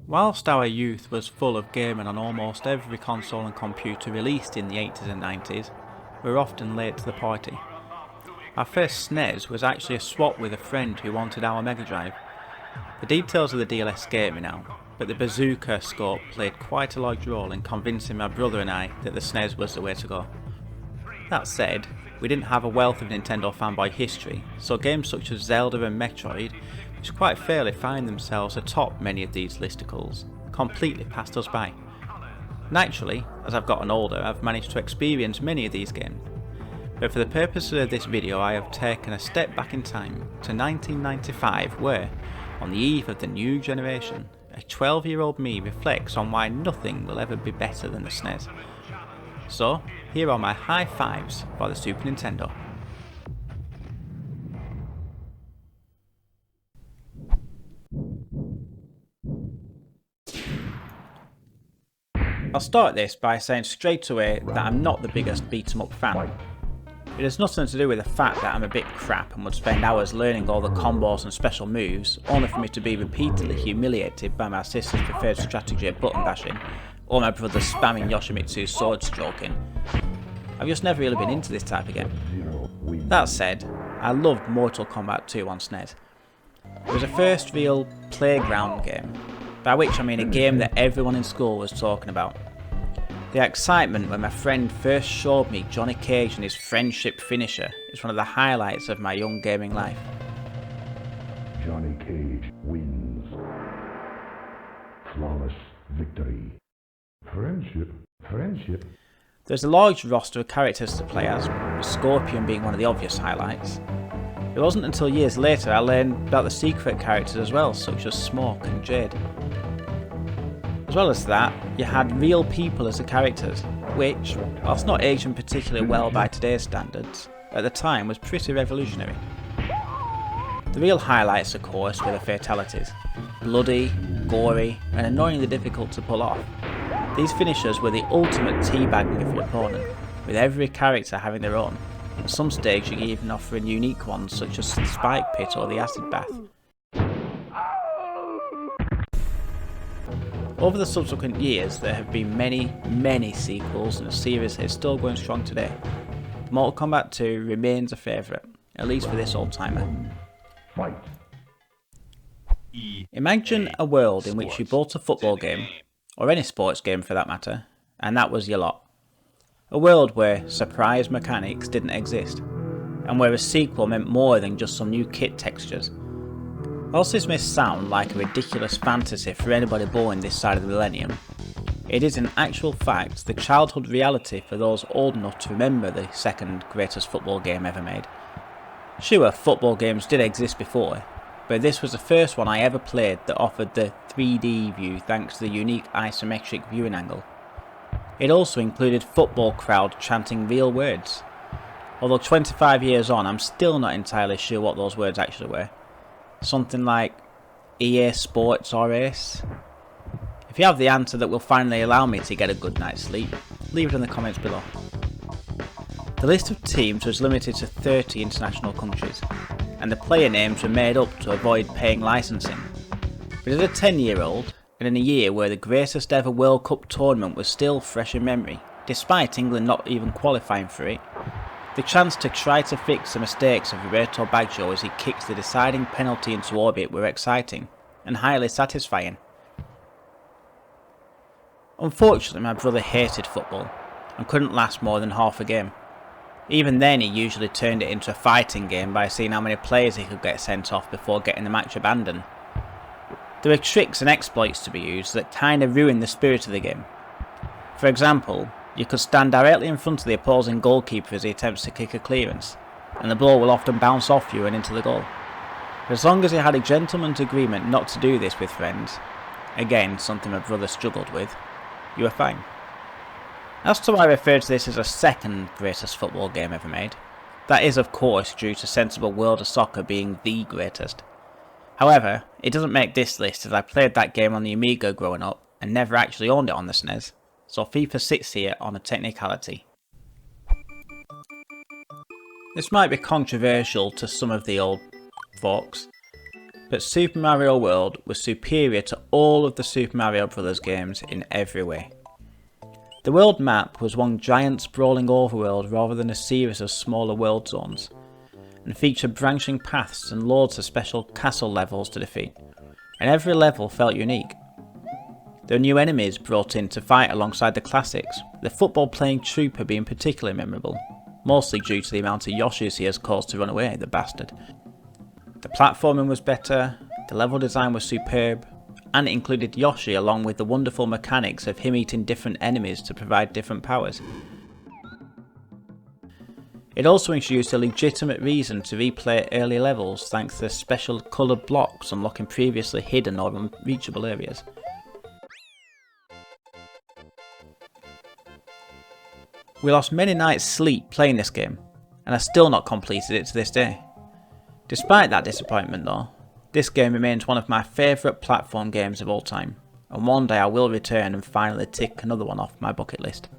Whilst our youth was full of gaming on almost every console and computer released in the 80s and 90s, we were often late to the party. Our first SNES was actually a swap with a friend who wanted our Mega Drive. The details of the deal escape me now, but the bazooka scope played quite a large role in convincing my brother and I that the SNES was the way to go. That said, we didn't have a wealth of Nintendo fanboy history, so games such as Zelda and Metroid, which quite fairly find themselves atop many of these listicles, completely passed us by. Naturally, as I've gotten older, I've managed to experience many of these games, but for the purposes of this video I have taken a step back in time to 1995 where, on the eve of the new generation, a 12-year-old me reflects on why nothing will ever be better than the SNES. So, here are my high fives for the Super Nintendo. I'll start this by saying straight away that I'm not the biggest beat 'em up fan. It has nothing to do with the fact that I'm a bit crap and would spend hours learning all the combos and special moves, only for me to be repeatedly humiliated by my sister's preferred strategy of button bashing, or my brother spamming Yoshimitsu's sword stroking. I've just never really been into this type of game. That said, I loved Mortal Kombat 2 on SNES. It was the first real playground game, by which I mean a game that everyone in school was talking about. The excitement when my friend first showed me Johnny Cage and his friendship finisher is one of the highlights of my young gaming life. Johnny Cage wins. Flawless victory. Friendship. There's a large roster of characters to play as, with Scorpion being one of the obvious highlights. It wasn't until years later I learned about the secret characters as well, such as Smoke and Jade. As well as that, you had real people as the characters, which, whilst not aging particularly well by today's standards, at the time was pretty revolutionary. The real highlights of course were the fatalities. Bloody, gory, and annoyingly difficult to pull off. These finishers were the ultimate teabagging of your opponent, with every character having their own. At some stage you can even offer in unique ones such as the Spike Pit or the Acid Bath. Over the subsequent years there have been many sequels and a series that is still going strong today. Mortal Kombat 2 remains a favourite, at least for this old timer. Fight. Imagine a world in which you bought a football game, or any sports game for that matter, and that was your lot. A world where surprise mechanics didn't exist, and where a sequel meant more than just some new kit textures. Whilst this may sound like a ridiculous fantasy for anybody born this side of the millennium, it is in actual fact the childhood reality for those old enough to remember the second greatest football game ever made. Sure, football games did exist before, but this was the first one I ever played that offered the 3D view thanks to the unique isometric viewing angle. It also included football crowd chanting real words. Although 25 years on, I'm still not entirely sure what those words actually were. Something like EA Sports or Ace? If you have the answer that will finally allow me to get a good night's sleep, leave it in the comments below. The list of teams was limited to 30 international countries, and the player names were made up to avoid paying licensing. But as a 10-year-old, and in a year where the greatest ever World Cup tournament was still fresh in memory, despite England not even qualifying for it, the chance to try to fix the mistakes of Roberto Baggio as he kicked the deciding penalty into orbit were exciting, and highly satisfying. Unfortunately my brother hated football, and couldn't last more than half a game. Even then he usually turned it into a fighting game by seeing how many players he could get sent off before getting the match abandoned. There were tricks and exploits to be used that kinda ruined the spirit of the game. For example, you could stand directly in front of the opposing goalkeeper as he attempts to kick a clearance, and the ball will often bounce off you and into the goal. But as long as you had a gentleman's agreement not to do this with friends, again something my brother struggled with, you were fine. As to why I refer to this as a second greatest football game ever made, that is of course due to Sensible World of Soccer being the greatest. However, it doesn't make this list as I played that game on the Amiga growing up and never actually owned it on the SNES, so FIFA sits here on a technicality. This might be controversial to some of the old folks, But Super Mario World was superior to all of the Super Mario Bros. Games in every way. The world map was one giant sprawling overworld rather than a series of smaller world zones, and featured branching paths and loads of special castle levels to defeat, and every level felt unique. There were new enemies brought in to fight alongside the classics, the football playing trooper being particularly memorable, mostly due to the amount of Yoshis he has caused to run away, the bastard. The platforming was better, the level design was superb, and it included Yoshi along with the wonderful mechanics of him eating different enemies to provide different powers. It also introduced a legitimate reason to replay early levels thanks to special coloured blocks unlocking previously hidden or unreachable areas. We lost many nights' sleep playing this game, and I've still not completed it to this day. Despite that disappointment though, this game remains one of my favourite platform games of all time, and one day I will return and finally tick another one off my bucket list.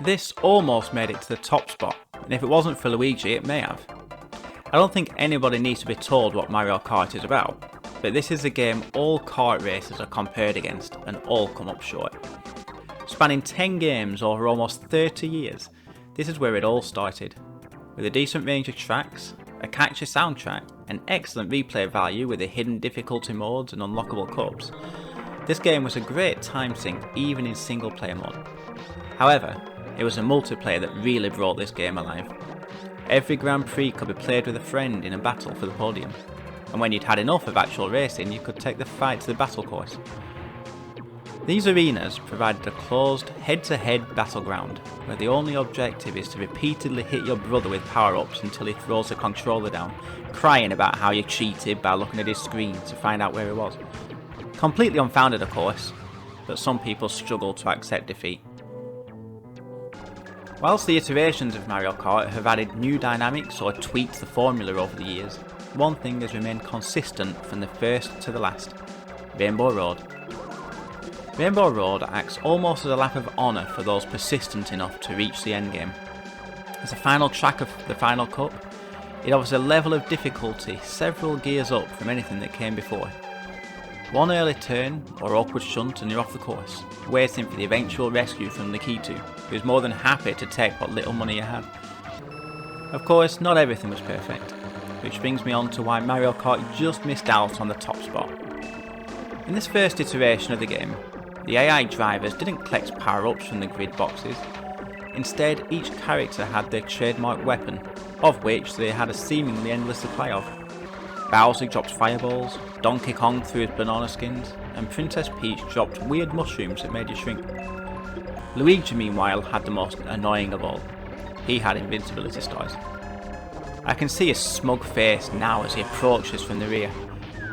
This almost made it to the top spot, and if it wasn't for Luigi it may have. I don't think anybody needs to be told what Mario Kart is about, but this is a game all kart racers are compared against and all come up short. Spanning 10 games over almost 30 years, this is where it all started. With a decent range of tracks, a catchy soundtrack, and excellent replay value with the hidden difficulty modes and unlockable cups, this game was a great time sink even in single player mode. However, it was a multiplayer that really brought this game alive. Every Grand Prix could be played with a friend in a battle for the podium, and when you'd had enough of actual racing you could take the fight to the battle course. These arenas provided a closed head-to-head battleground where the only objective is to repeatedly hit your brother with power-ups until he throws the controller down, crying about how you cheated by looking at his screen to find out where he was. Completely unfounded of course, but some people struggle to accept defeat. Whilst the iterations of Mario Kart have added new dynamics or tweaked the formula over the years, one thing has remained consistent from the first to the last: Rainbow Road. Rainbow Road acts almost as a lap of honour for those persistent enough to reach the endgame. As a final track of the Final Cup, it offers a level of difficulty several gears up from anything that came before. One early turn or awkward shunt and you're off the course, waiting for the eventual rescue from Nikitu, who is more than happy to take what little money you had. Of course, not everything was perfect, which brings me on to why Mario Kart just missed out on the top spot. In this first iteration of the game, the AI drivers didn't collect power-ups from the grid boxes. Instead, each character had their trademark weapon, of which they had a seemingly endless supply of. Bowser dropped fireballs, Donkey Kong threw his banana skins, and Princess Peach dropped weird mushrooms that made you shrink. Luigi meanwhile had the most annoying of all. He had invincibility stars. I can see his smug face now as he approaches from the rear,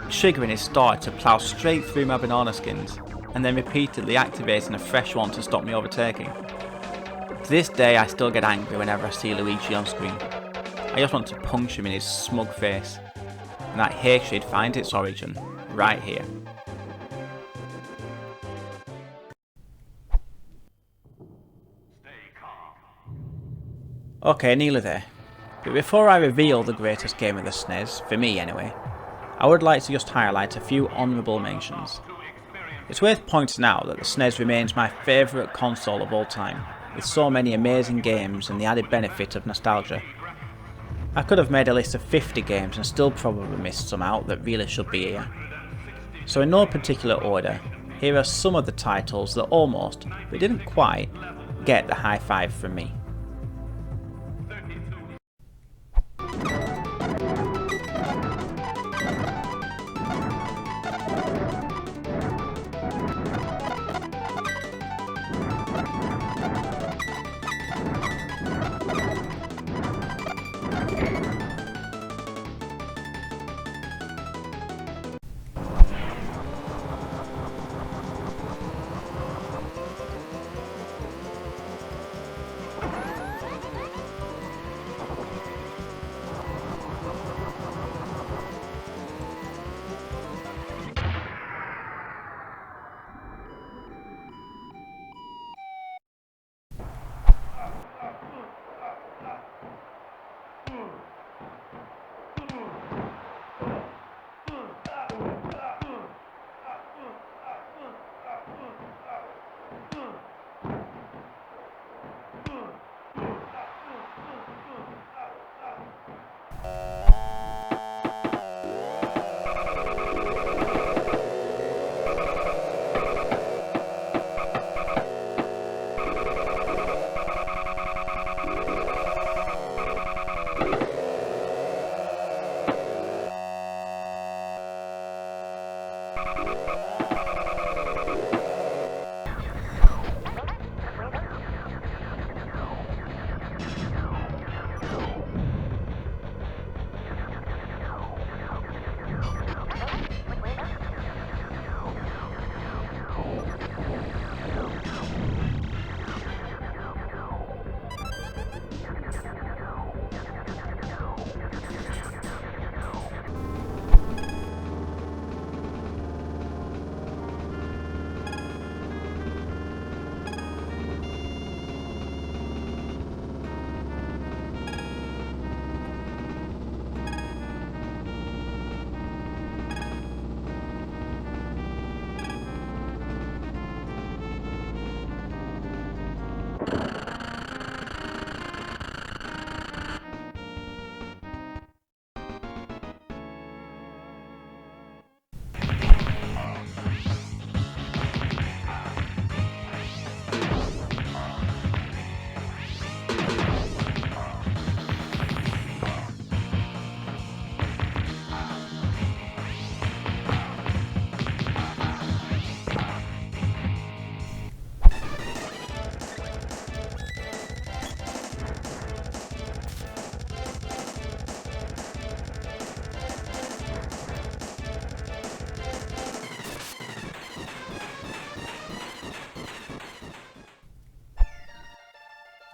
triggering his star to plough straight through my banana skins, and then repeatedly activating a fresh one to stop me overtaking. To this day I still get angry whenever I see Luigi on screen. I just want to punch him in his smug face. And that hatred finds its origin right here. Okay, nearly there. But before I reveal the greatest game of the SNES, for me anyway, I would like to just highlight a few honourable mentions. It's worth pointing out that the SNES remains my favourite console of all time, with so many amazing games and the added benefit of nostalgia. I could have made a list of 50 games and still probably missed some out that really should be here. So in no particular order, here are some of the titles that almost, but didn't quite, get the high five from me.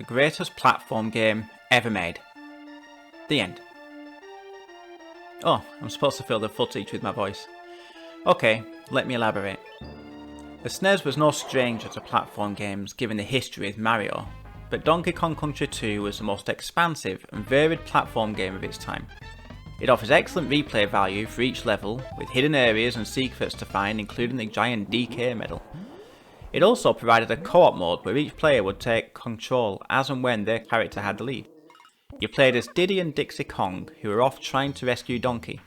greatest platform game ever made. The end. Oh, I'm supposed to fill the footage with my voice. Okay, let me elaborate. The SNES was no stranger to platform games given the history with Mario, but Donkey Kong Country 2 was the most expansive and varied platform game of its time. It offers excellent replay value for each level, with hidden areas and secrets to find, including the giant DK medal. It also provided a co-op mode where each player would take control as and when their character had the lead. You played as Diddy and Dixie Kong, who were off trying to rescue Donkey.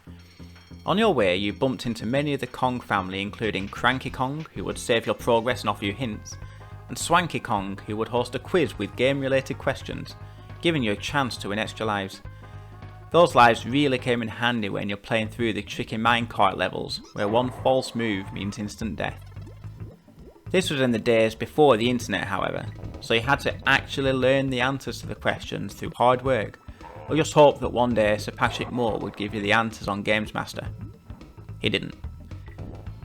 On your way, you bumped into many of the Kong family, including Cranky Kong, who would save your progress and offer you hints, and Swanky Kong, who would host a quiz with game-related questions, giving you a chance to win extra lives. Those lives really came in handy when you're playing through the tricky minecart levels, where one false move means instant death. This was in the days before the internet, however, so you had to actually learn the answers to the questions through hard work, or just hope that one day Sir Patrick Moore would give you the answers on Games Master. He didn't.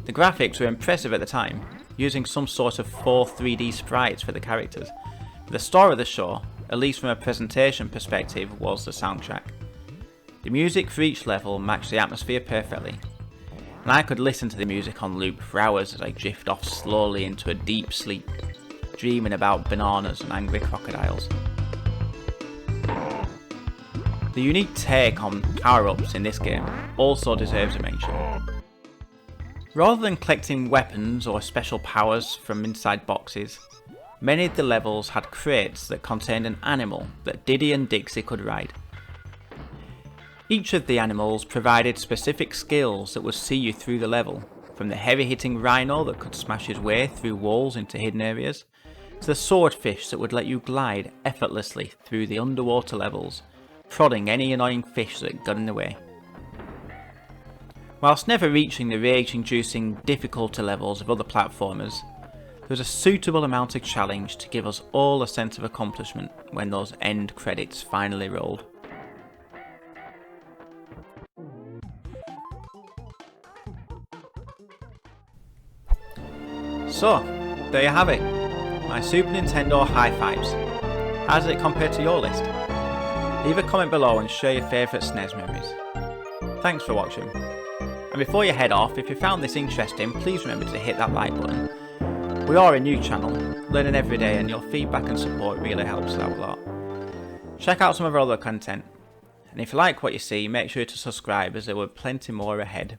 The graphics were impressive at the time, using some sort of 4 3D sprites for the characters, but the star of the show, at least from a presentation perspective, was the soundtrack. The music for each level matched the atmosphere perfectly, and I could listen to the music on loop for hours as I drift off slowly into a deep sleep, dreaming about bananas and angry crocodiles. The unique take on power-ups in this game also deserves a mention. Rather than collecting weapons or special powers from inside boxes, many of the levels had crates that contained an animal that Diddy and Dixie could ride. Each of the animals provided specific skills that would see you through the level, from the heavy-hitting rhino that could smash his way through walls into hidden areas, to the swordfish that would let you glide effortlessly through the underwater levels, prodding any annoying fish that got in the way. Whilst never reaching the rage-inducing difficulty levels of other platformers, there was a suitable amount of challenge to give us all a sense of accomplishment when those end credits finally rolled. So, there you have it, my Super Nintendo high fives. How does it compare to your list? Leave a comment below and share your favourite SNES memories. Thanks for watching. And before you head off, if you found this interesting, please remember to hit that like button. We are a new channel, learning every day, and your feedback and support really helps out a lot. Check out some of our other content, and if you like what you see, make sure to subscribe as there will be plenty more ahead.